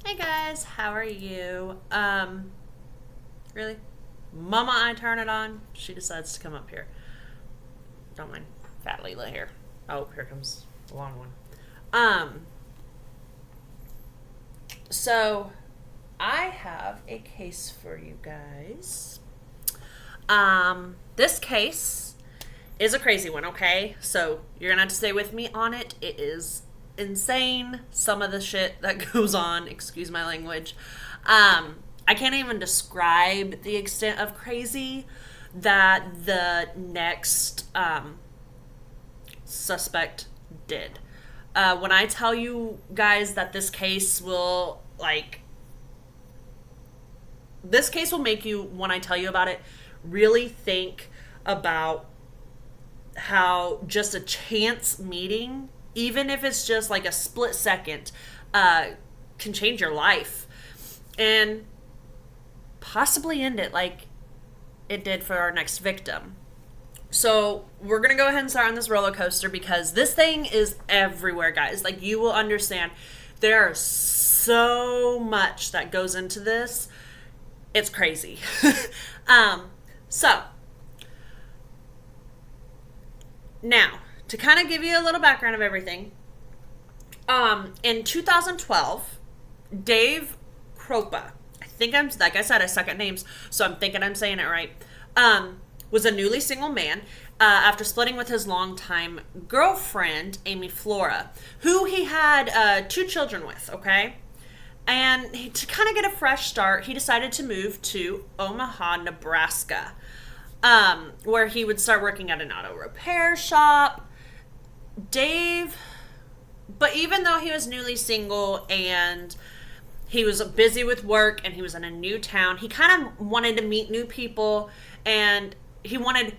Hey guys, how are you? Really? Mama, I turn it on. She decides to come up here. Don't mind Fat Leela here. Oh, here comes the long one. Um, so I have a case for you guys. This case is a crazy one, okay? So you're gonna have to stay with me on it. It is insane, some of the shit that goes on, excuse my language. I can't even describe the extent of crazy that the next suspect did. When I tell you guys that this case will make you, when I tell you about it, really think about how just a chance meeting, even if it's just like a split second, can change your life and possibly end it like it did for our next victim. So we're going to go ahead and start on this roller coaster because this thing is everywhere, guys. Like, you will understand there is so much that goes into this. It's crazy. So now, to kind of give you a little background of everything, in 2012, Dave Kropa, like I said, I suck at names, so I'm thinking I'm saying it right, was a newly single man after splitting with his longtime girlfriend, Amy Flora, who he had 2 children with, okay? And to kind of get a fresh start, he decided to move to Omaha, Nebraska, where he would start working at an auto repair shop. But even though he was newly single and he was busy with work and he was in a new town, he kind of wanted to meet new people and he wanted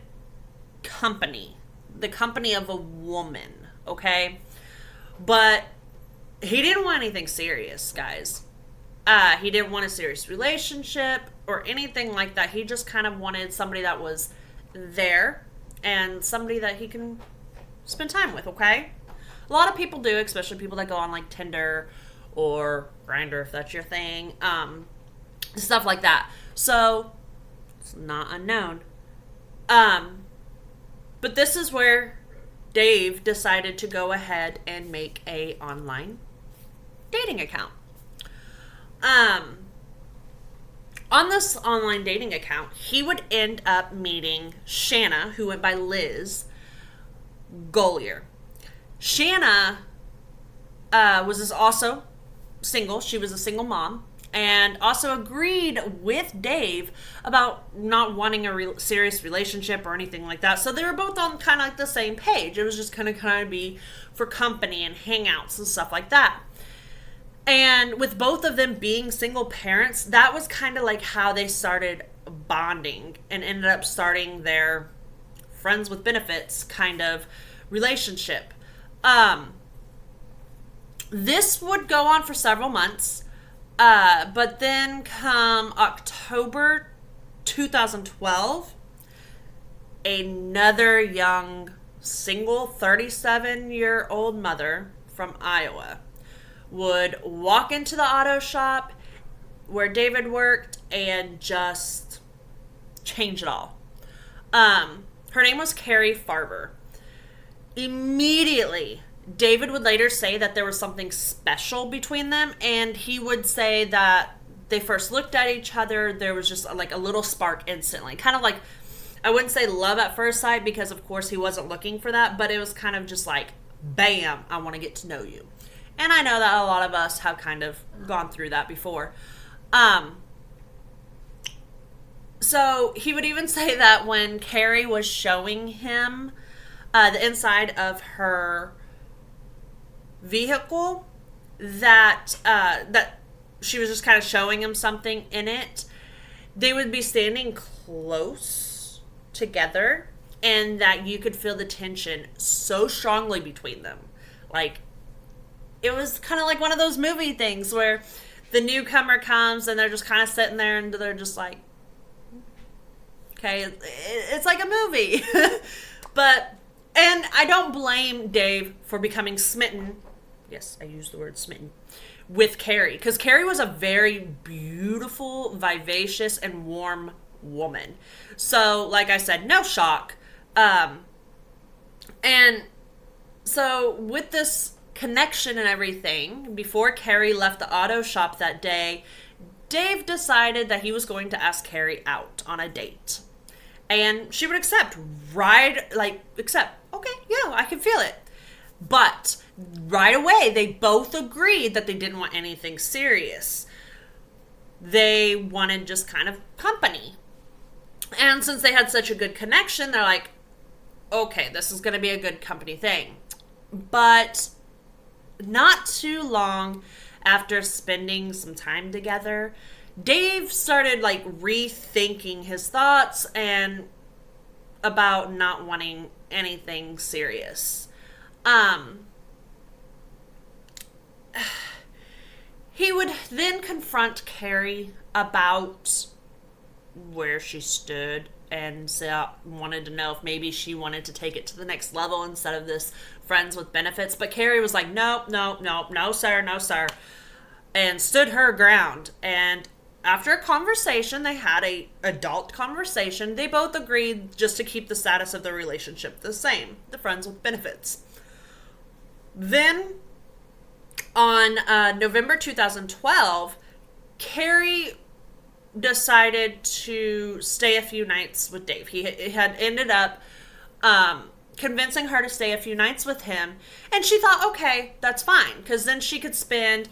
the company of a woman, okay? But he didn't want anything serious, guys. He didn't want a serious relationship or anything like that. He just kind of wanted somebody that was there and somebody that he can spend time with, okay? A lot of people do, especially people that go on like Tinder or Grindr, if that's your thing, stuff like that. So it's not unknown. But this is where Dave decided to go ahead and make a online dating account. On this online dating account, he would end up meeting Shanna, who went by Liz Golier. Shanna was also single. She was a single mom and also agreed with Dave about not wanting a serious relationship or anything like that. So they were both on kind of like the same page. It was just kind of be for company and hangouts and stuff like that. And with both of them being single parents, that was kind of like how they started bonding and ended up starting their friends with benefits kind of relationship. This would go on for several months, but then come October 2012, another young, single 37-year-old mother from Iowa would walk into the auto shop where David worked and just change it all. Her name was Cari. Immediately, David would later say that there was something special between them, and he would say that they first looked at each other, there was just like a little spark instantly. Kind of like, I wouldn't say love at first sight because of course he wasn't looking for that, but it was kind of just like, bam, I want to get to know you. And I know that a lot of us have kind of gone through that before. So he would even say that when Cari was showing him the inside of her vehicle, that she was just kind of showing him something in it, they would be standing close together and that you could feel the tension so strongly between them. Like, it was kind of like one of those movie things where the newcomer comes and they're just kind of sitting there and they're just like, okay, it's like a movie. And I don't blame Dave for becoming smitten. Yes, I use the word smitten with Cari, because Cari was a very beautiful, vivacious, and warm woman. So, like I said, no shock. And so, with this connection and everything, before Cari left the auto shop that day, Dave decided that he was going to ask Cari out on a date. And she would accept, okay, yeah, I can feel it. But right away, they both agreed that they didn't want anything serious. They wanted just kind of company. And since they had such a good connection, they're like, okay, this is going to be a good company thing. But not too long after spending some time together, Dave started rethinking his thoughts and about not wanting anything serious. He would then confront Cari about where she stood and wanted to know if maybe she wanted to take it to the next level instead of this friends with benefits. But Cari was like, nope, no, sir, and stood her ground. And after a conversation, they had a adult conversation. They both agreed just to keep the status of the relationship the same, the friends with benefits. Then, on November 2012, Cari decided to stay a few nights with Dave. He had ended up convincing her to stay a few nights with him, and she thought, okay, that's fine, because then she could spend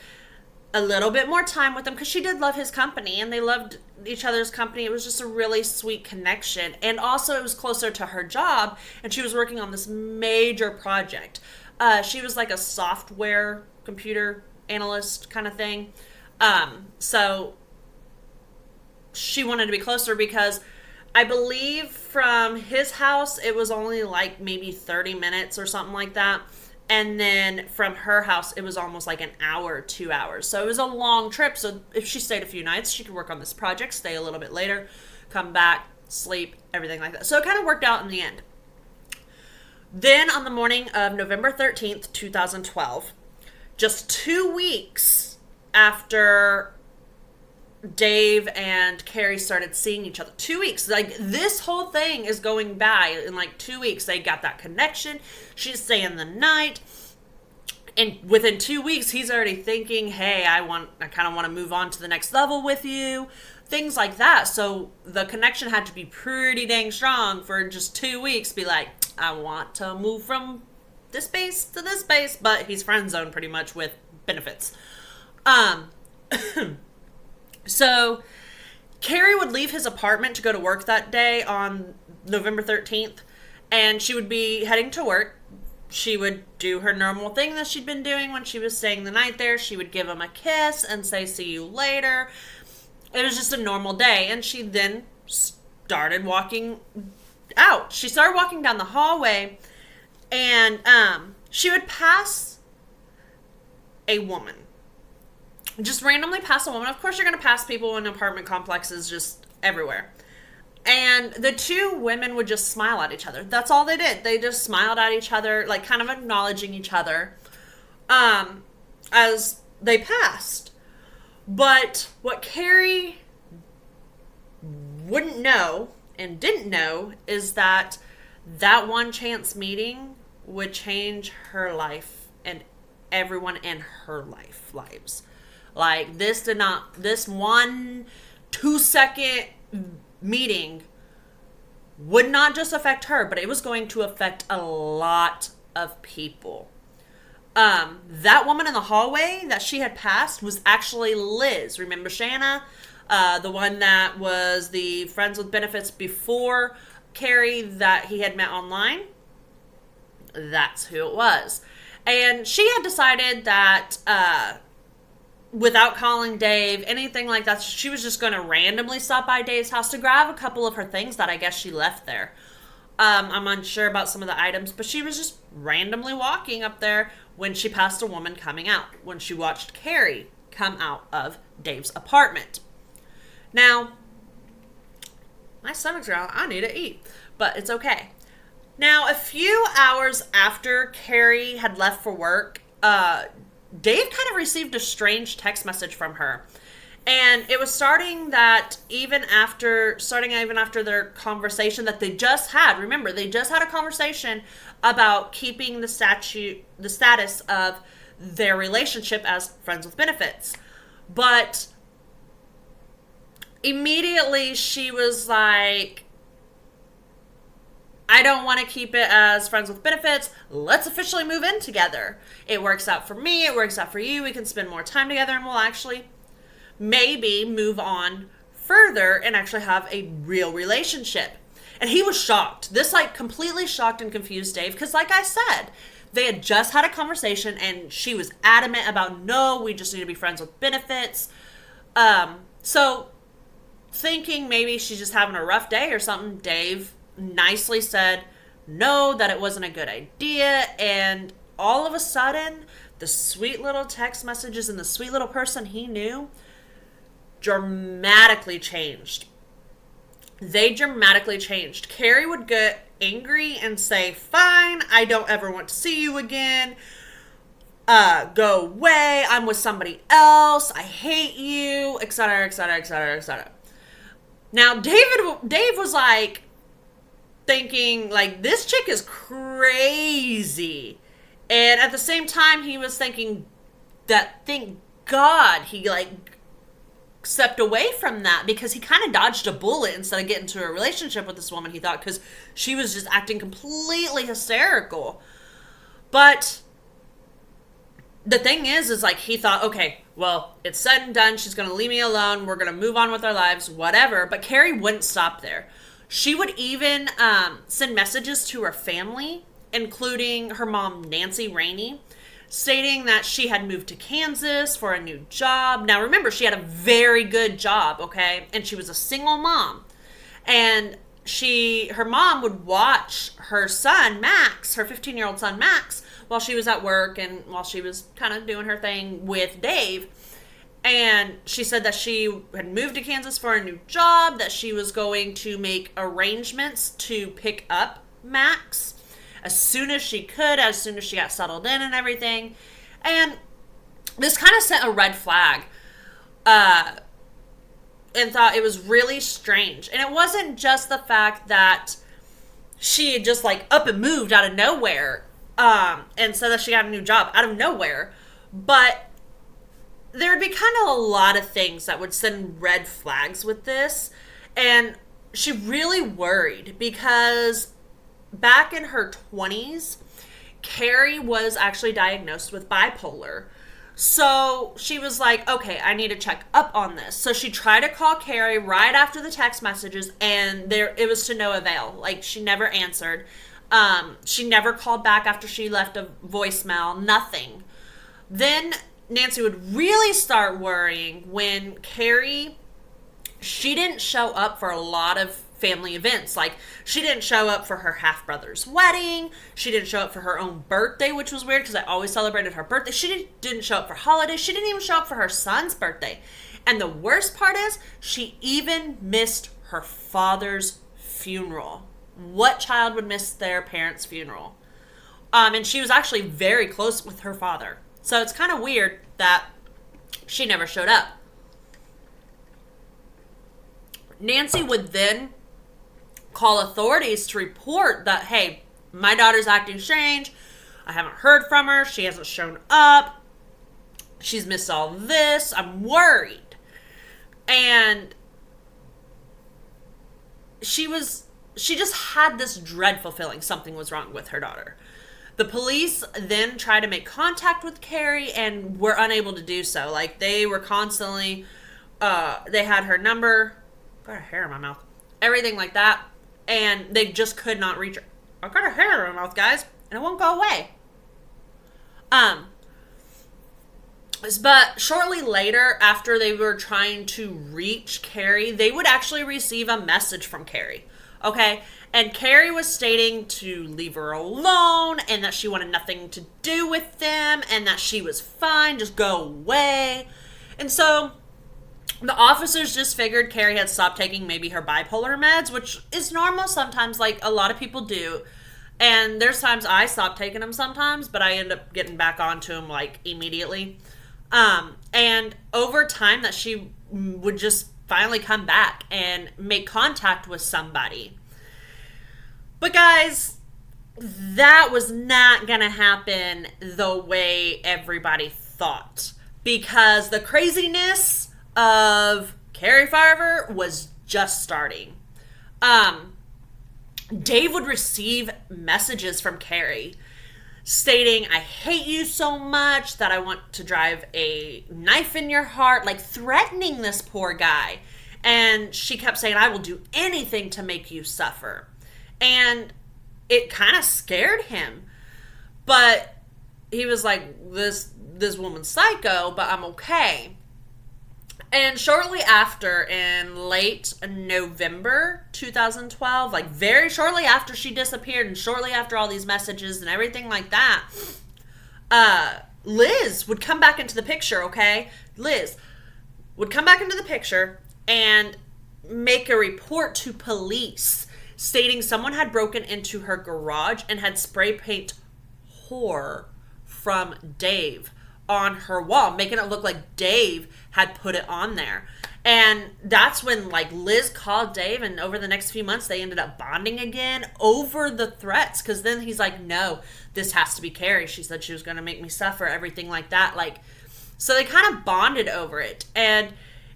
a little bit more time with him, because she did love his company, and they loved each other's company. It was just a really sweet connection, and also it was closer to her job, and she was working on this major project. She was like a software computer analyst kind of thing. So she wanted to be closer because I believe from his house, it was only like maybe 30 minutes or something like that. And then from her house, it was almost like an hour, 2 hours. So it was a long trip. So if she stayed a few nights, she could work on this project, stay a little bit later, come back, sleep, everything like that. So it kind of worked out in the end. Then on the morning of November 13th, 2012, just 2 weeks after Dave and Cari started seeing each other, 2 weeks, this whole thing is going by in 2 weeks. They got that connection. She's staying the night. And within 2 weeks, he's already thinking, hey, I kind of want to move on to the next level with you. Things like that. So the connection had to be pretty dang strong for just 2 weeks. Be like, I want to move from this base to this base, but he's friend zoned pretty much with benefits. So Cari would leave his apartment to go to work that day on November 13th, and she would be heading to work. She would do her normal thing that she'd been doing when she was staying the night there. She would give him a kiss and say, see you later. It was just a normal day, and she then started walking out. She started walking down the hallway, and she would pass a woman. Just randomly pass a woman. Of course, you're going to pass people in apartment complexes just everywhere. And the two women would just smile at each other. That's all they did. They just smiled at each other, kind of acknowledging each other as they passed. But what Cari wouldn't know and didn't know is that one chance meeting would change her life and everyone in her lives. This 1 2-second meeting would not just affect her, but it was going to affect a lot of people. That woman in the hallway that she had passed was actually Liz. Remember Shanna? The one that was the friends with benefits before Cari that he had met online? That's who it was. And she had decided that without calling Dave, anything like that, she was just going to randomly stop by Dave's house to grab a couple of her things that I guess she left there. I'm unsure about some of the items, but she was just randomly walking up there when she passed a woman coming out, when she watched Cari come out of Dave's apartment. Now, my stomach's growling. I need to eat, but it's okay. Now, a few hours after Cari had left for work, Dave kind of received a strange text message from her. And it was starting even after their conversation that they just had. Remember, they just had a conversation about keeping the status of their relationship as friends with benefits. But immediately she was like, I don't want to keep it as friends with benefits. Let's officially move in together. It works out for me. It works out for you. We can spend more time together, and we'll actually maybe move on further and actually have a real relationship. And he was shocked. This completely shocked and confused Dave, because like I said, they had just had a conversation and she was adamant about, no, we just need to be friends with benefits. So thinking maybe she's just having a rough day or something, Dave nicely said no, that it wasn't a good idea. And all of a sudden, the sweet little text messages and the sweet little person he knew dramatically changed. They dramatically changed. Cari would get angry and say, fine, I don't ever want to see you again. Go away. I'm with somebody else. I hate you, etc., etc., etc., etc. Now, Dave was thinking, this chick is crazy. And at the same time, he was thinking that, thank God, he, stepped away from that, because he kind of dodged a bullet instead of getting into a relationship with this woman, he thought, because she was just acting completely hysterical. But the thing is he thought, okay, well, it's said and done. She's going to leave me alone. We're going to move on with our lives, whatever. But Cari wouldn't stop there. She would even send messages to her family, including her mom, Nancy Rainey, stating that she had moved to Kansas for a new job. Now, remember, she had a very good job, okay? And she was a single mom. And her mom would watch her son, Max, her 15-year-old son, Max, while she was at work and while she was kind of doing her thing with Dave. And she said that she had moved to Kansas for a new job, that she was going to make arrangements to pick up Max as soon as she could, as soon as she got settled in and everything. And this kind of sent a red flag, and thought it was really strange. And it wasn't just the fact that she had just up and moved out of nowhere, and said that she got a new job out of nowhere, but there would be kind of a lot of things that would send red flags with this. And she really worried, because back in her 20s, Cari was actually diagnosed with bipolar. So she was like, okay, I need to check up on this. So she tried to call Cari right after the text messages, and it was to no avail. She never answered. She never called back after she left a voicemail, nothing. Then Nancy would really start worrying when Cari, she didn't show up for a lot of family events. She didn't show up for her half-brother's wedding. She didn't show up for her own birthday, which was weird because I always celebrated her birthday. She didn't show up for holidays. She didn't even show up for her son's birthday. And the worst part is, she even missed her father's funeral. What child would miss their parents' funeral? And she was actually very close with her father. So it's kind of weird that she never showed up. Nancy would then call authorities to report that, hey, my daughter's acting strange. I haven't heard from her. She hasn't shown up. She's missed all this. I'm worried. And she just had this dreadful feeling something was wrong with her daughter. The police then tried to make contact with Cari and were unable to do so. They were constantly, they had her number, got a hair in my mouth, everything like that. And they just could not reach her. I got a hair in my mouth, guys, and it won't go away. But shortly later, after they were trying to reach Cari, they would actually receive a message from Cari. Okay? And Cari was stating to leave her alone, and that she wanted nothing to do with them, and that she was fine, just go away. And so the officers just figured Cari had stopped taking maybe her bipolar meds, which is normal sometimes, a lot of people do. And there's times I stop taking them sometimes, but I end up getting back onto them like immediately. And over time that she would just finally come back and make contact with somebody. But guys, that was not going to happen the way everybody thought. Because the craziness of Cari Farver was just starting. Dave would receive messages from Cari stating, I hate you so much that I want to drive a knife in your heart, like threatening this poor guy. And she kept saying, I will do anything to make you suffer. And it kind of scared him. But he was like, this woman's psycho, but I'm okay. And shortly after, in late November 2012, like very shortly after she disappeared and shortly after all these messages and everything like that, Liz would come back into the picture, okay? Liz would come back into the picture and make a report to police stating someone had broken into her garage and had spray paint whore from Dave on her wall, making it look like Dave had put it on there. And that's when like Liz called Dave, and over the next few months they ended up bonding again over the threats, because then he's like, no, this has to be Cari. She said she was going to make me suffer, everything like that. Like, so they kind of bonded over it. And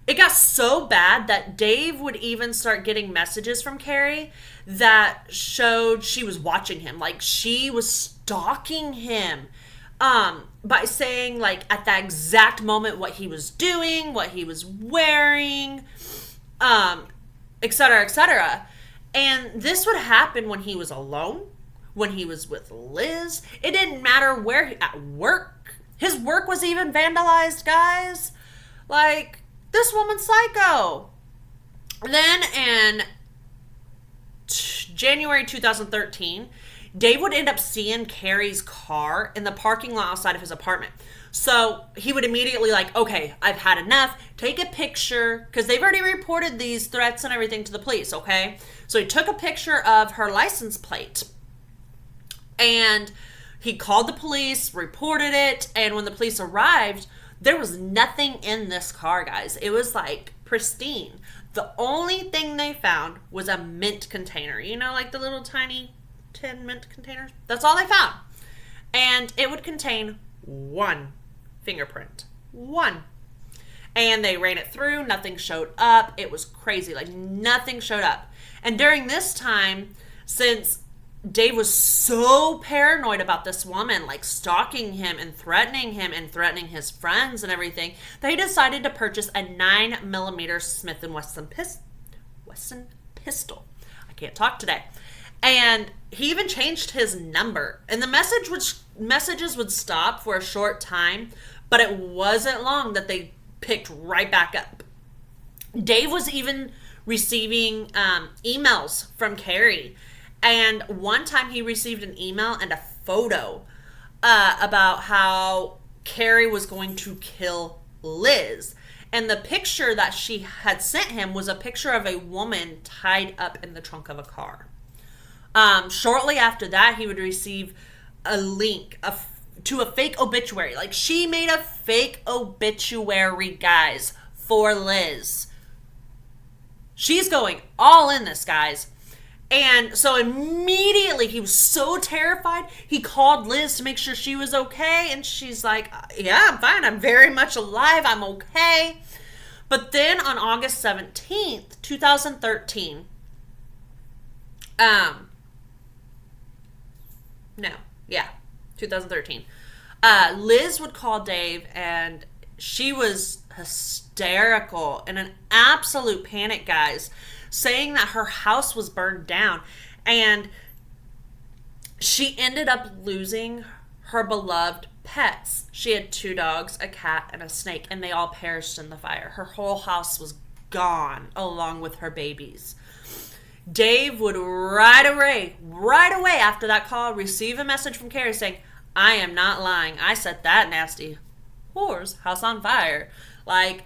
it got so bad that Dave would even start getting messages from Cari that showed she was watching him. Like, she was stalking him. By saying, like, at that exact moment what he was doing, what he was wearing, et cetera, et cetera. And this would happen when he was alone, when he was with Liz. It didn't matter where at work. His work was even vandalized, guys. Like, this woman's psycho. Then in January 2013, Dave would end up seeing Cari's car in the parking lot outside of his apartment. So he would immediately like, okay, I've had enough. Take a picture, because they've already reported these threats and everything to the police, okay? So he took a picture of her license plate. And he called the police, reported it, and when the police arrived, there was nothing in this car, guys. It was like pristine. The only thing they found was a mint container. You know, like the little tiny 10 mint containers. That's all they found. And it would contain one fingerprint. One. And they ran it through. Nothing showed up. It was crazy. Like, nothing showed up. And during this time, since Dave was so paranoid about this woman, like stalking him and threatening his friends and everything, they decided to purchase a 9mm Smith & Wesson pistol. I can't talk today. And he even changed his number. And the messages would stop for a short time, but it wasn't long that they picked right back up. Dave was even receiving emails from Cari. And one time he received an email and a photo about how Cari was going to kill Liz. And the picture that she had sent him was a picture of a woman tied up in the trunk of a car. Shortly after that, he would receive a link to a fake obituary. Like, she made a fake obituary, guys, for Liz. She's going all in this, guys. And so immediately he was so terrified, he called Liz to make sure she was okay. And she's like, yeah, I'm fine. I'm very much alive. I'm okay. But then on August 17th, 2013, 2013. Liz would call Dave, and she was hysterical and an absolute panic, guys, saying that her house was burned down, and she ended up losing her beloved pets. She had 2 dogs, a cat, and a snake, and they all perished in the fire. Her whole house was gone, along with her babies. Dave would right away after that call receive a message from Cari saying, I am not lying. I set that nasty whore's house on fire. Like,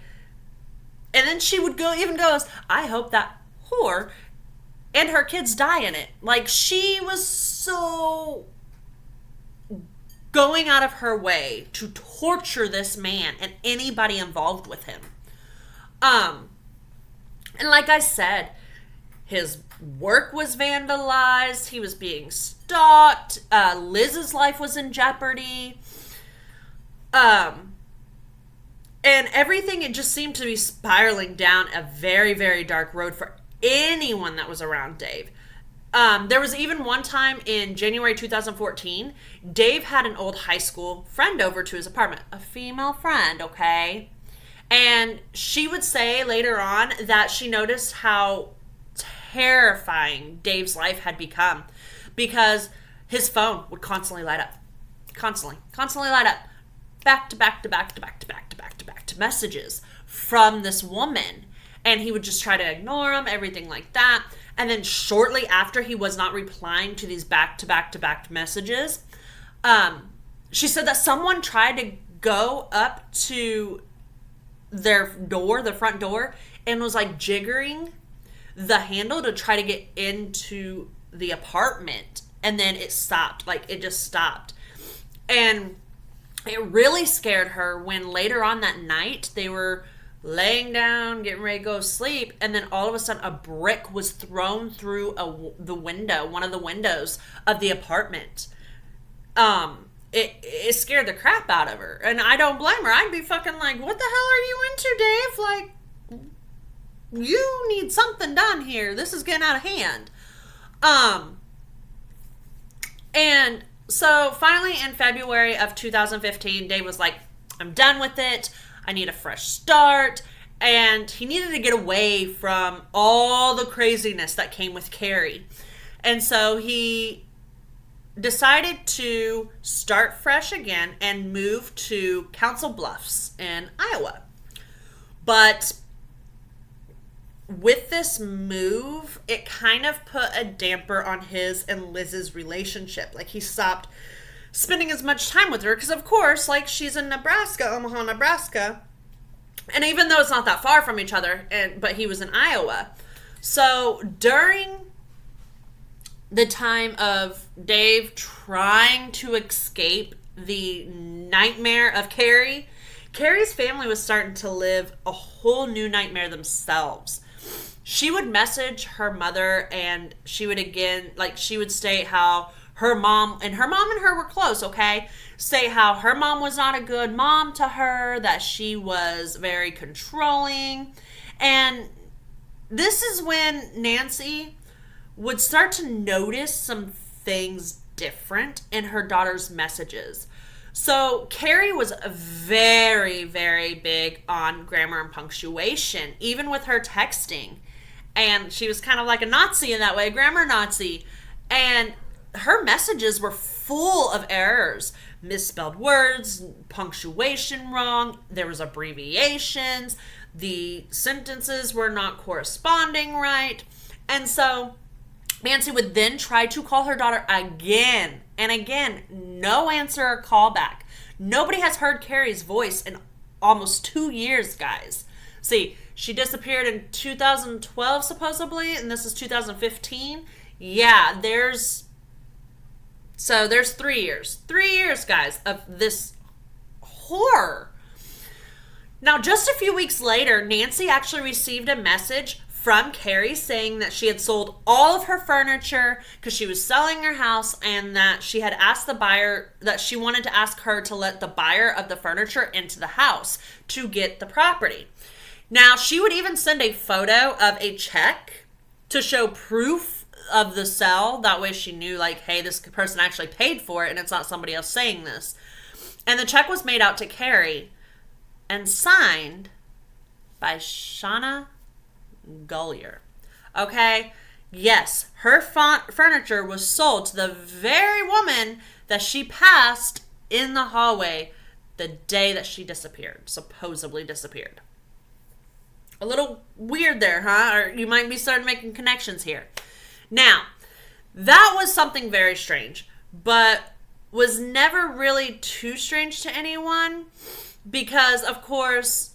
and then she would go, even goes, I hope that whore and her kids die in it. Like, she was so going out of her way to torture this man and anybody involved with him. And like I said, his work was vandalized. He was being stalked. Liz's life was in jeopardy. And everything, it just seemed to be spiraling down a very, very dark road for anyone that was around Dave. There was even one time in January 2014, Dave had an old high school friend over to his apartment. A female friend, okay? And she would say later on that she noticed how terrifying Dave's life had become because his phone would constantly light up. Constantly light up. Back to back to back to back to back to back to back to messages from this woman. And he would just try to ignore them, everything like that. And then shortly after he was not replying to these back to back to back messages, she said that someone tried to go up to their door, the front door, and was like jiggering the handle to try to get into the apartment. And then it stopped. Like, it just stopped. And it really scared her when later on that night they were laying down, getting ready to go to sleep, and then all of a sudden a brick was thrown through the window, one of the windows of the apartment. It scared the crap out of her, and I don't blame her. I'd be fucking like, what the hell are you into, Dave? Like, you need something done here. This is getting out of hand. And so finally in February of 2015, Dave was like, I'm done with it. I need a fresh start. And he needed to get away from all the craziness that came with Cari. And so he decided to start fresh again and move to Council Bluffs in Iowa. But with this move, it kind of put a damper on his and Liz's relationship. Like, he stopped spending as much time with her because, of course, like, she's in Nebraska, Omaha, Nebraska. And even though it's not that far from each other, but he was in Iowa. So during the time of Dave trying to escape the nightmare of Cari, Cari's family was starting to live a whole new nightmare themselves. She would message her mother, and she would she would state how her mom and her were close, okay? Say how her mom was not a good mom to her, that she was very controlling. And this is when Nancy would start to notice some things different in her daughter's messages. So Cari was very, very big on grammar and punctuation, even with her texting. And she was kind of like a Nazi in that way, a grammar Nazi. And her messages were full of errors, misspelled words, punctuation wrong, there was abbreviations, the sentences were not corresponding right. And so Nancy would then try to call her daughter again and again. No answer or call back. Nobody has heard Cari's voice in almost 2 years, guys. See, she disappeared in 2012, supposedly, and this is 2015. Yeah, there's 3 years. 3 years, guys, of this horror. Now, just a few weeks later, Nancy actually received a message from Cari saying that she had sold all of her furniture because she was selling her house, and that she had asked the buyer, that she wanted to ask her to let the buyer of the furniture into the house to get the property. Now, she would even send a photo of a check to show proof of the sale. That way she knew, like, hey, this person actually paid for it and it's not somebody else saying this. And the check was made out to Cari and signed by Shauna Gullier. Okay? Yes, her furniture was sold to the very woman that she passed in the hallway the day that she disappeared, supposedly disappeared. A little weird there, huh? Or you might be starting making connections here. Now, that was something very strange, but was never really too strange to anyone because, of course,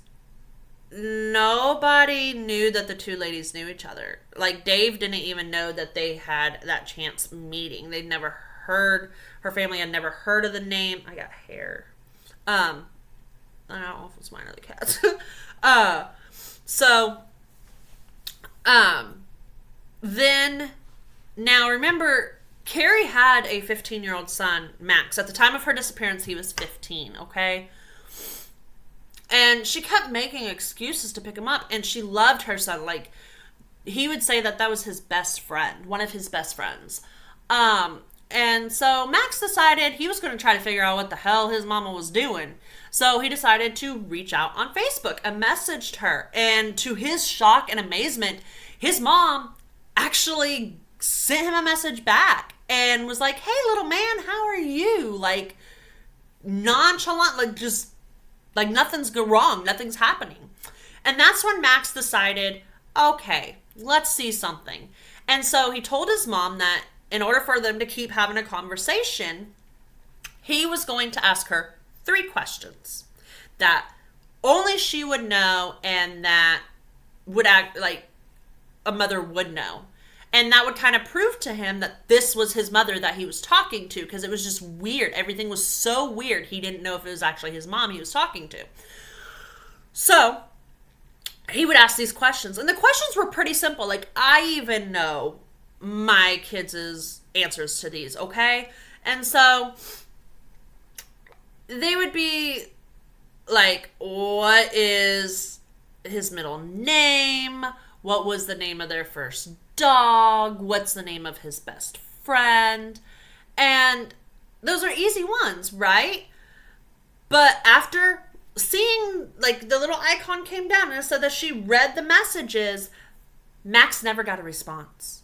nobody knew that the two ladies knew each other. Like, Dave didn't even know that they had that chance meeting. They'd never heard, her family had never heard of the name. I got hair. I don't know if it's mine or the cat's. So, then, now remember, Carrie had a 15-year-old son, Max. At the time of her disappearance, he was 15, okay? And she kept making excuses to pick him up, and she loved her son. Like, he would say that that was his best friend, one of his best friends. And so Max decided he was going to try to figure out what the hell his mama was doing. So he decided to reach out on Facebook and messaged her. And to his shock and amazement, his mom actually sent him a message back and was like, "Hey, little man, how are you?" Like, nonchalant, like, just like nothing's wrong, nothing's happening. And that's when Max decided, okay, let's see something. And so he told his mom that in order for them to keep having a conversation, he was going to ask her 3 questions that only she would know and that would act like a mother would know. And that would kind of prove to him that this was his mother that he was talking to, because it was just weird. Everything was so weird. He didn't know if it was actually his mom he was talking to. So he would ask these questions. And the questions were pretty simple. Like, I even know my kids' answers to these, okay? And so they would be like, what is his middle name? What was the name of their first dog? What's the name of his best friend? And those are easy ones, right? But after seeing, like, the little icon came down and it said that she read the messages, Max never got a response.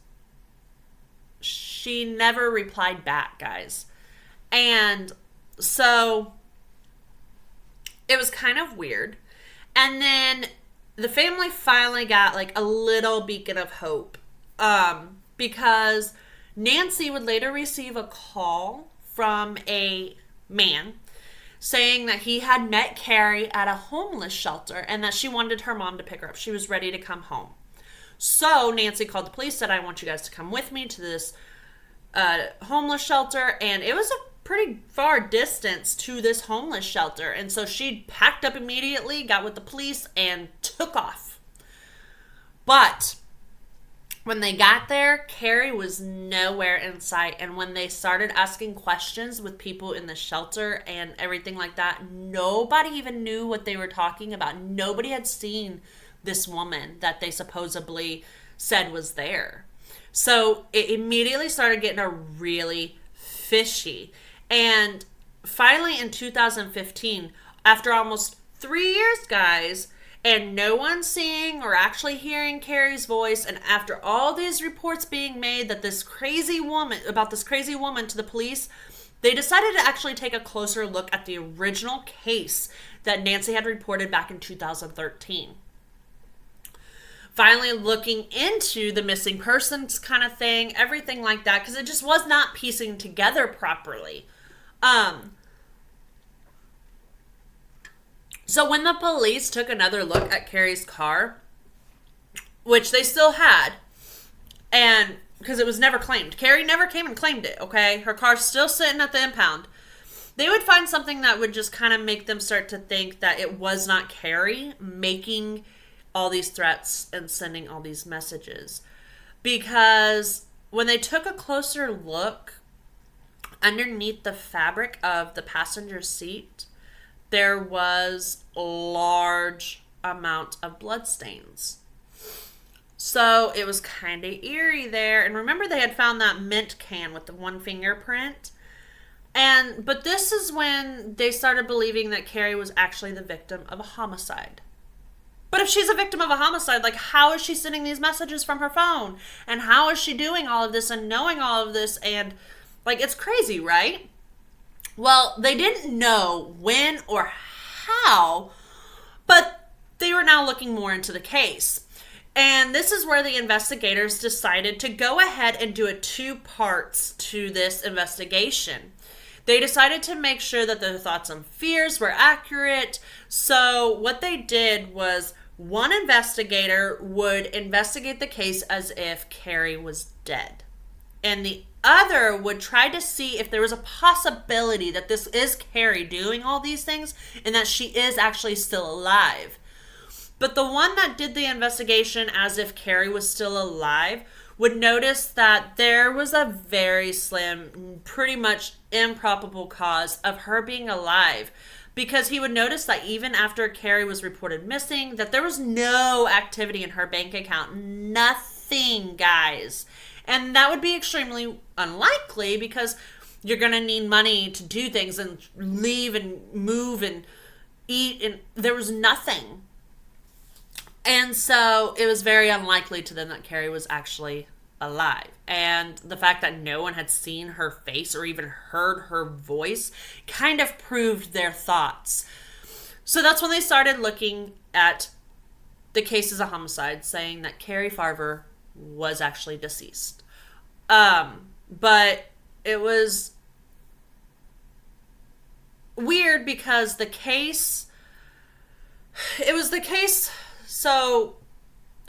She never replied back, guys. And so it was kind of weird. And then the family finally got like a little beacon of hope. Because Nancy would later receive a call from a man saying that he had met Cari at a homeless shelter and that she wanted her mom to pick her up. She was ready to come home. So Nancy called the police, said, "I want you guys to come with me to this homeless shelter." And it was a pretty far distance to this homeless shelter. And so she packed up immediately, got with the police, and took off. But when they got there, Cari was nowhere in sight. And when they started asking questions with people in the shelter and everything like that, nobody even knew what they were talking about. Nobody had seen this woman that they supposedly said was there. So it immediately started getting a really fishy. And finally in 2015, after almost 3 years, guys, and no one seeing or actually hearing Cari's voice, and after all these reports being made that this crazy woman to the police, they decided to actually take a closer look at the original case that Nancy had reported back in 2013. Finally looking into the missing persons kind of thing, everything like that, because it just was not piecing together properly. So when the police took another look at Cari's car, which they still had, and because it was never claimed, Cari never came and claimed it, okay? Her car's still sitting at the impound. They would find something that would just kind of make them start to think that it was not Cari making all these threats and sending all these messages. Because when they took a closer look underneath the fabric of the passenger seat, there was a large amount of bloodstains. So it was kind of eerie there. And remember, they had found that mint can with the one fingerprint. But this is when they started believing that Cari was actually the victim of a homicide. But if she's a victim of a homicide, like, how is she sending these messages from her phone? And how is she doing all of this and knowing all of this? And, like, it's crazy, right? Well, they didn't know when or how, but they were now looking more into the case. And this is where the investigators decided to go ahead and do 2 parts to this investigation. They decided to make sure that their thoughts and fears were accurate. So what they did was One investigator would investigate the case as if Cari was dead, and the other would try to see if there was a possibility that this is Cari doing all these things and that she is actually still alive. But the one that did the investigation as if Cari was still alive would notice that there was a very slim, pretty much improbable cause of her being alive. Because he would notice that even after Cari was reported missing, that there was no activity in her bank account. Nothing, guys. And that would be extremely unlikely because you're going to need money to do things and leave and move and eat. And there was nothing. And so it was very unlikely to them that Cari was actually alive. And the fact that no one had seen her face or even heard her voice kind of proved their thoughts. So that's when they started looking at the case as a homicide, saying that Cari Farver was actually deceased. But it was weird because it was the case, so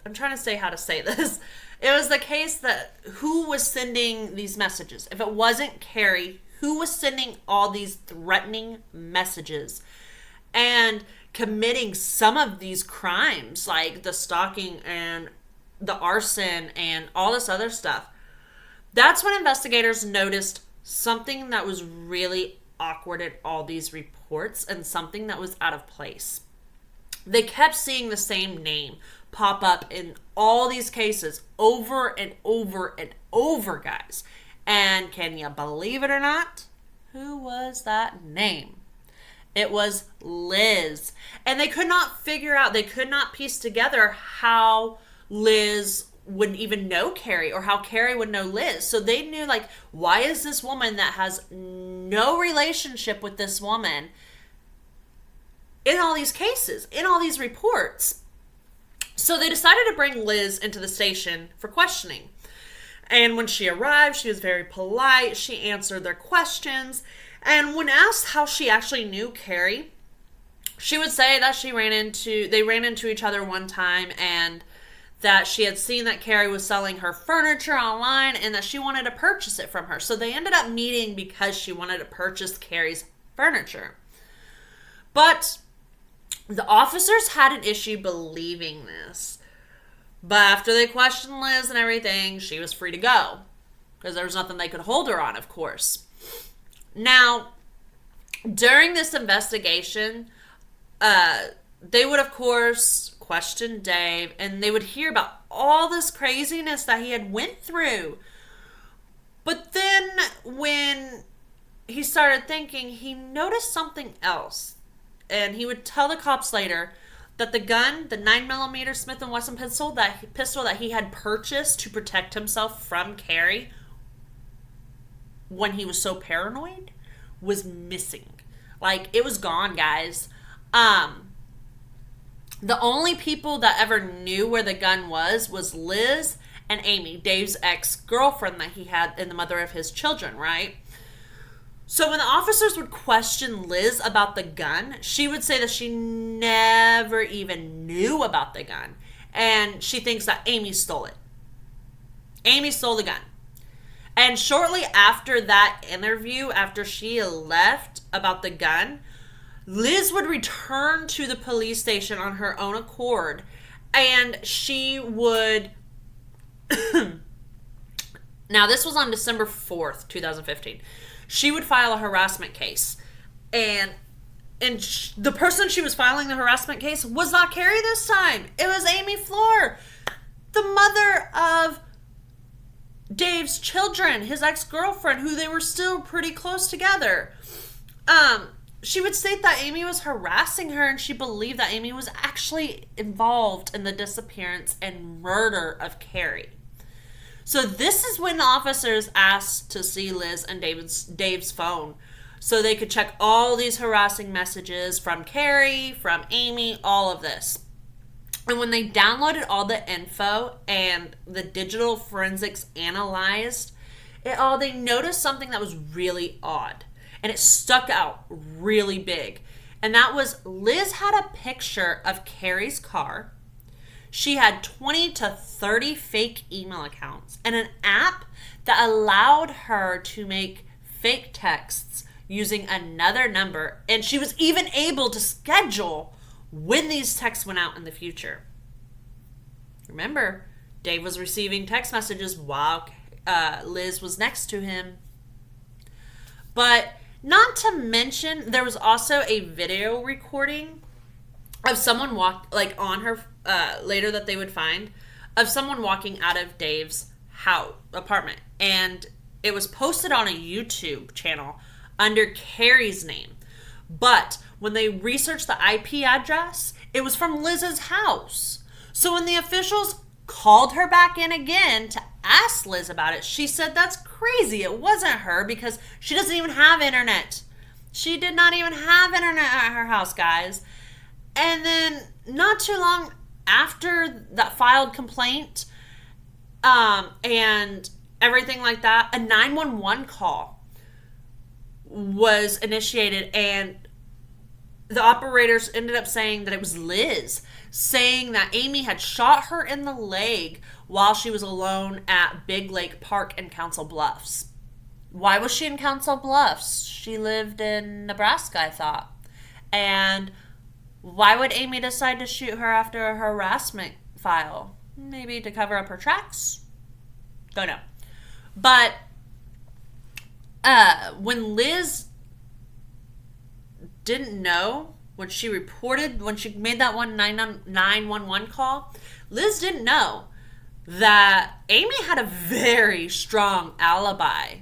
I'm trying to say how to say this. It was the case that who was sending these messages? If it wasn't Cari, who was sending all these threatening messages and committing some of these crimes, like the stalking and the arson and all this other stuff? That's when investigators noticed something that was really awkward in all these reports and something that was out of place. They kept seeing the same name pop up in all these cases over and over and over, guys. And can you believe it or not? Who was that name? It was Liz. And they could not figure out, they could not piece together how Liz would even know Cari or how Cari would know Liz. So they knew, like, why is this woman that has no relationship with this woman in all these cases, in all these reports? So they decided to bring Liz into the station for questioning. And when she arrived, she was very polite. She answered their questions. And when asked how she actually knew Cari, she would say that they ran into each other one time and that she had seen that Cari was selling her furniture online and that she wanted to purchase it from her. So they ended up meeting because she wanted to purchase Cari's furniture. But the officers had an issue believing this. But after they questioned Liz and everything, she was free to go. Because there was nothing they could hold her on, of course. Now, during this investigation, they would, of course, question Dave. And they would hear about all this craziness that he had went through. But then when he started thinking, he noticed something else. And he would tell the cops later that the gun, the 9mm Smith & Wesson pistol that he had purchased to protect himself from Cari when he was so paranoid, was missing. Like, it was gone, guys. The only people that ever knew where the gun was Liz and Amy, Dave's ex-girlfriend that he had and the mother of his children, right? So when the officers would question Liz about the gun, she would say that she never even knew about the gun. And she thinks that Amy stole it. Amy stole the gun. And shortly after that interview, after she left about the gun, Liz would return to the police station on her own accord. And she would... Now, this was on December 4th, 2015. She would file a harassment case. And the person she was filing the harassment case was not Cari this time. It was Amy Floor, the mother of Dave's children, his ex-girlfriend, who they were still pretty close together. She would state that Amy was harassing her, and she believed that Amy was actually involved in the disappearance and murder of Cari. So this is when the officers asked to see Liz and Dave's phone so they could check all these harassing messages from Cari, from Amy, all of this. And when they downloaded all the info and the digital forensics analyzed it all, they noticed something that was really odd. And it stuck out really big. And that was Liz had a picture of Cari's car. She had 20 to 30 fake email accounts and an app that allowed her to make fake texts using another number. And she was even able to schedule when these texts went out in the future. Remember, Dave was receiving text messages while Liz was next to him. But not to mention, there was also a video recording of someone on her later that they would find of someone walking out of Dave's apartment, and it was posted on a YouTube channel under Cari's name. But when they researched the IP address, it was from Liz's house. So when the officials called her back in again to ask Liz about it, she said that's crazy. It wasn't her because she doesn't even have internet. She did not even have internet at her house, guys. And then not too long after that filed complaint and everything like that, a 911 call was initiated, and the operators ended up saying that it was Liz, saying that Amy had shot her in the leg while she was alone at Big Lake Park in Council Bluffs. Why was she in Council Bluffs? She lived in Nebraska, I thought. And why would Amy decide to shoot her after a harassment file? Maybe to cover up her tracks? Don't know. But when Liz didn't know, when she made that 911 call, Liz didn't know that Amy had a very strong alibi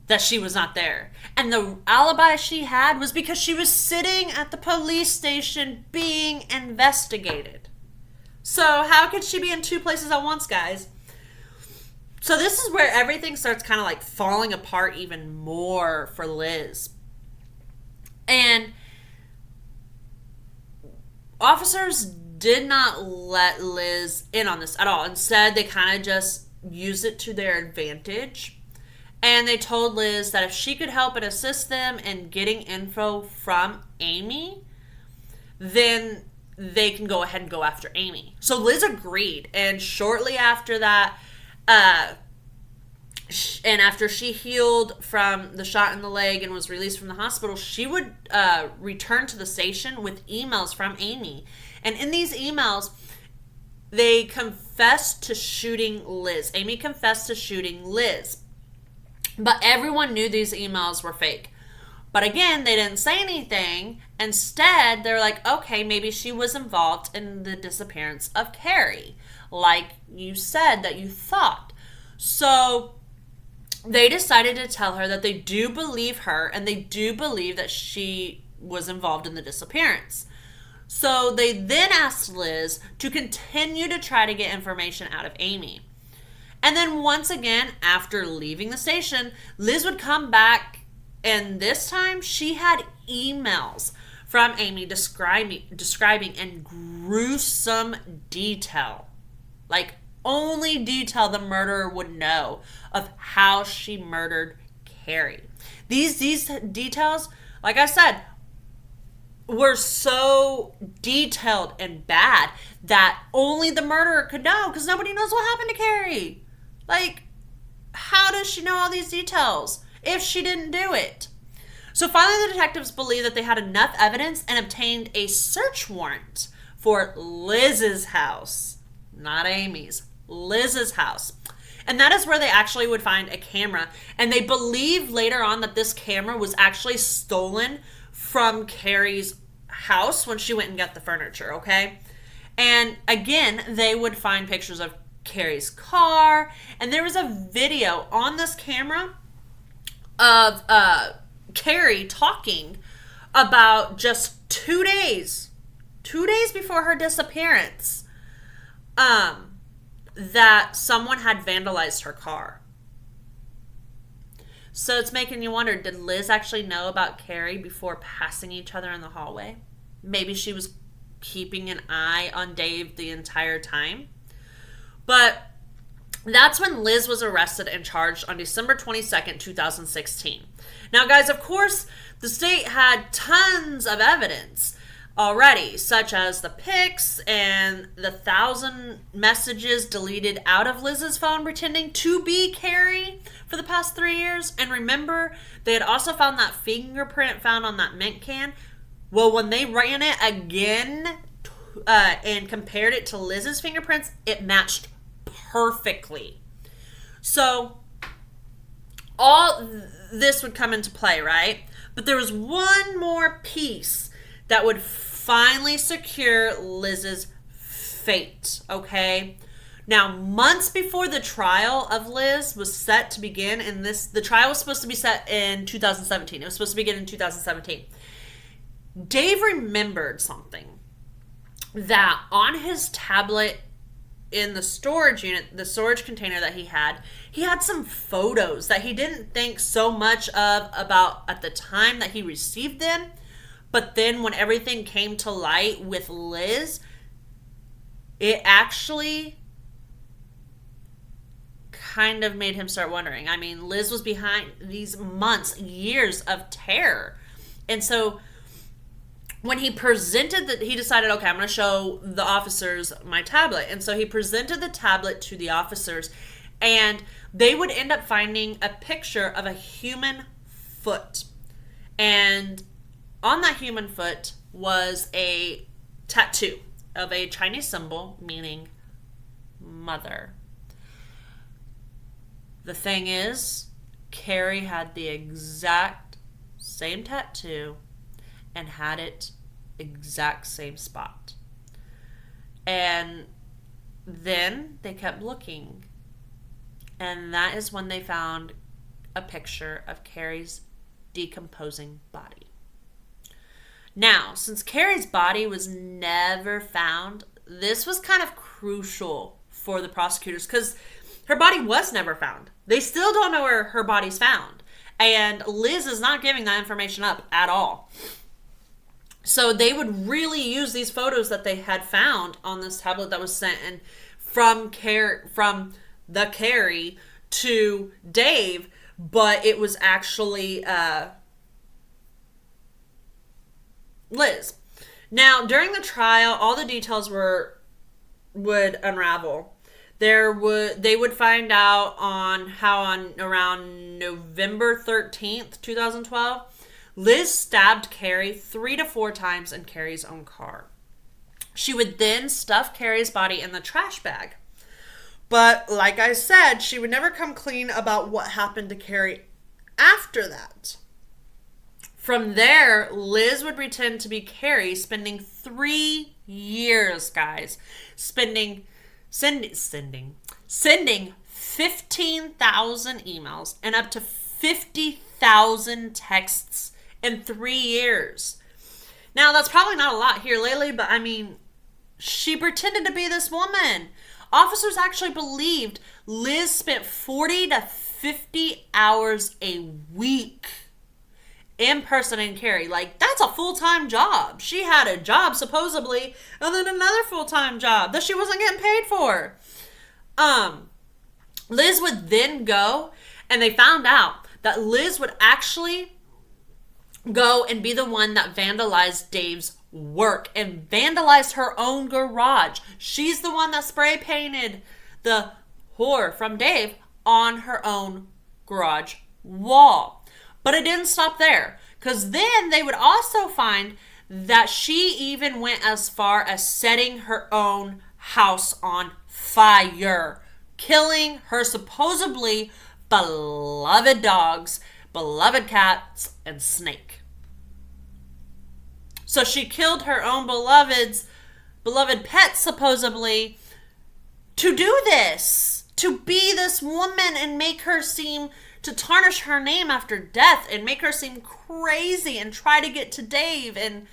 that she was not there. And the alibi she had was because she was sitting at the police station being investigated. So how could she be in two places at once, guys? So this is where everything starts kind of like falling apart even more for Liz. And officers did not let Liz in on this at all. Instead, they kind of just used it to their advantage. And they told Liz that if she could help and assist them in getting info from Amy, then they can go ahead and go after Amy. So Liz agreed. And shortly after that, and after she healed from the shot in the leg and was released from the hospital, she would return to the station with emails from Amy. And in these emails, they confessed to shooting Liz. Amy confessed to shooting Liz. But everyone knew these emails were fake. But again, they didn't say anything. Instead, they're like, okay, maybe she was involved in the disappearance of Cari, like you said that you thought. So they decided to tell her that they do believe her and they do believe that she was involved in the disappearance. So they then asked Liz to continue to try to get information out of Amy. And then once again, after leaving the station, Liz would come back, and this time she had emails from Amy describing in gruesome detail, like only detail the murderer would know, of how she murdered Cari. These details, like I said, were so detailed and bad that only the murderer could know, because nobody knows what happened to Cari. Like, how does she know all these details if she didn't do it? So finally, the detectives believed that they had enough evidence and obtained a search warrant for Liz's house. Not Amy's. Liz's house. And that is where they actually would find a camera. And they believe later on that this camera was actually stolen from Cari's house when she went and got the furniture, okay? And again, they would find pictures of Cari's car, and there was a video on this camera of Cari talking about just 2 days before her disappearance, that someone had vandalized her car. So it's making you wonder, did Liz actually know about Cari before passing each other in the hallway? Maybe she was keeping an eye on Dave the entire time. But that's when Liz was arrested and charged on December 22nd, 2016. Now, guys, of course, The state had tons of evidence already, such as the pics and the 1,000 messages deleted out of Liz's phone pretending to be Cari for the past 3 years. And remember, they had also found that fingerprint found on that mint can. Well, when they ran it again and compared it to Liz's fingerprints, it matched perfectly. So all this would come into play, right? But there was one more piece that would finally secure Liz's fate, okay? Now, months before the trial of Liz was set to begin, the trial was supposed to be set in 2017. It was supposed to begin in 2017. Dave remembered something, that on his tablet in the storage unit, the storage container that he had some photos that he didn't think so much of about at the time that he received them. But then when everything came to light with Liz, it actually kind of made him start wondering. I mean, Liz was behind these months, years of terror. And so when he presented that, he decided, okay, I'm going to show the officers my tablet. And so he presented the tablet to the officers, and they would end up finding a picture of a human foot. And on that human foot was a tattoo of a Chinese symbol meaning mother. The thing is, Cari had the exact same tattoo and had it exact same spot. And then they kept looking, and that is when they found a picture of Cari's decomposing body. Now, since Cari's body was never found, this was kind of crucial for the prosecutors because her body was never found. They still don't know where her body's found. And Liz is not giving that information up at all. So they would really use these photos that they had found on this tablet that was sent and from the Cari to Dave, but it was actually Liz. Now, during the trial, all the details would unravel. They would find out on around November 13th, 2012, Liz stabbed Cari 3 to 4 times in Cari's own car. She would then stuff Cari's body in the trash bag. But like I said, she would never come clean about what happened to Cari after that. From there, Liz would pretend to be Cari, spending 3 years, guys, sending 15,000 emails and up to 50,000 texts in 3 years. Now, that's probably not a lot here lately, but I mean, she pretended to be this woman. Officers actually believed Liz spent 40 to 50 hours a week impersonating Cari. Like, that's a full-time job. She had a job, supposedly, and then another full-time job that she wasn't getting paid for. Liz would then go, and they found out that Liz would actually go and be the one that vandalized Dave's work and vandalized her own garage. She's the one that spray painted the whore from Dave on her own garage wall. But it didn't stop there, because then they would also find that she even went as far as setting her own house on fire, killing her supposedly beloved dogs, beloved cats, and snake. So she killed her own beloved pets, supposedly, to do this, to be this woman and make her seem, to tarnish her name after death and make her seem crazy and try to get to Dave. And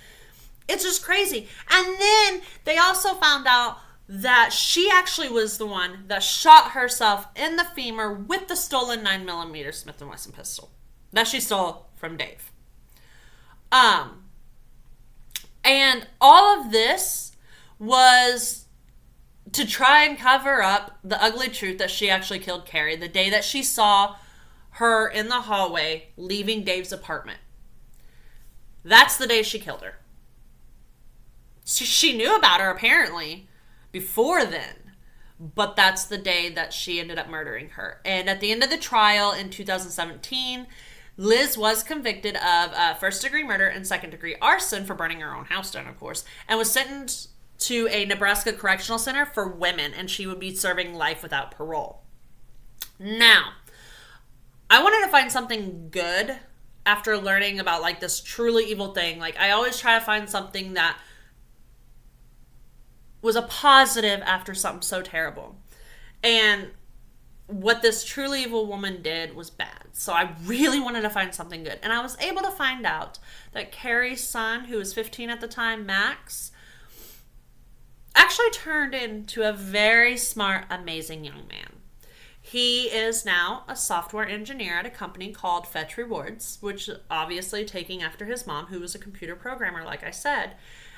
it's just crazy. And then they also found out that she actually was the one that shot herself in the femur with the stolen 9mm Smith & Wesson pistol that she stole from Dave. And all of this was to try and cover up the ugly truth that she actually killed Cari the day that she saw her in the hallway leaving Dave's apartment. That's the day she killed her. She knew about her, apparently, before then. But that's the day that she ended up murdering her. And at the end of the trial in 2017, Liz was convicted of first-degree murder and second-degree arson for burning her own house down, of course, and was sentenced to a Nebraska Correctional Center for women, and she would be serving life without parole. Now, I wanted to find something good after learning about, like, this truly evil thing. Like, I always try to find something that was a positive after something so terrible. And what this truly evil woman did was bad. So I really wanted to find something good. And I was able to find out that Cari's son, who was 15 at the time, Max, actually turned into a very smart, amazing young man. He is now a software engineer at a company called Fetch Rewards, which obviously taking after his mom, who was a computer programmer, like I said.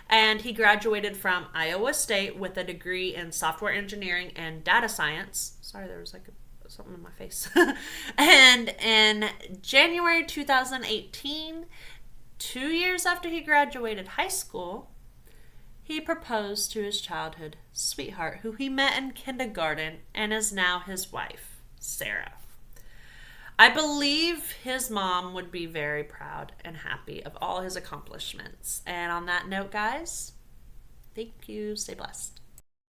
And he graduated from Iowa State with a degree in software engineering and data science. Sorry, there was like something in my face. And in January 2018, 2 years after he graduated high school, he proposed to his childhood sweetheart, who he met in kindergarten and is now his wife, Sarah. I believe his mom would be very proud and happy of all his accomplishments. And on that note, guys, thank you. Stay blessed.